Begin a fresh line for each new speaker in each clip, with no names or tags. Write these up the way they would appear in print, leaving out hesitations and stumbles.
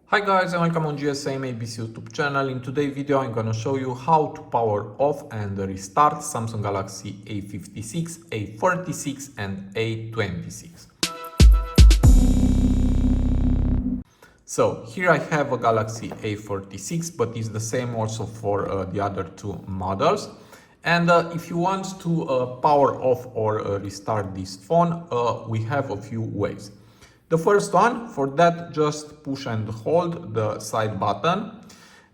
Hi guys and welcome on GSM-ABC YouTube channel. In today's video I'm gonna show you how to power off and restart Samsung Galaxy A56, A36 and A26. So here I have a Galaxy A46, but it's the same also for the other two models. And if you want to power off or restart this phone, we have a few ways. The first one, for that, just push and hold the side button.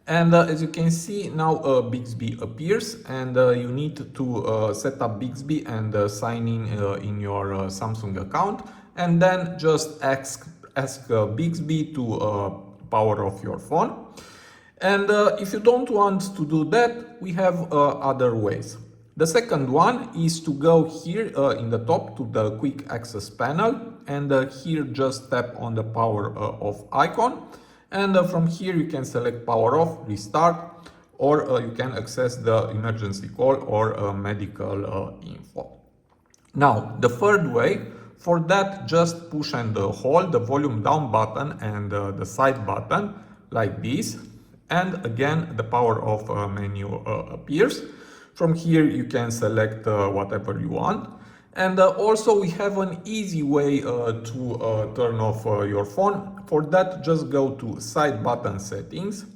And as you can see, now Bixby appears, and you need to set up Bixby and sign in your Samsung account, and then just ask Bixby to power off your phone. And if you don't want to do that, we have other ways. The second one is to go here in the top to the quick access panel, and here just tap on the power off icon, and from here you can select power off, restart, or you can access the emergency call or medical info. Now the third way, for that just push and hold the volume down button and the side button like this, and again the power off menu appears. From here you can select whatever you want. And also we have an easy way to turn off your phone. For that, just go to side button settings,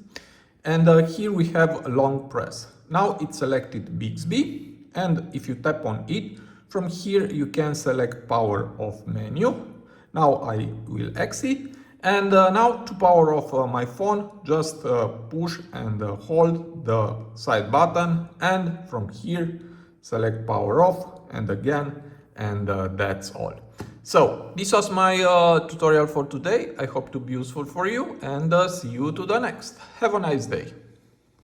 and here we have a long press. Now it's selected Bixby, and if you tap on it, from here you can select power off menu. Now I will exit, and now to power off my phone, just push and hold the side button, and from here select power off, and again, and that's all. So this was my tutorial for today. I hope to be useful for you, and see you to the next. Have a nice day.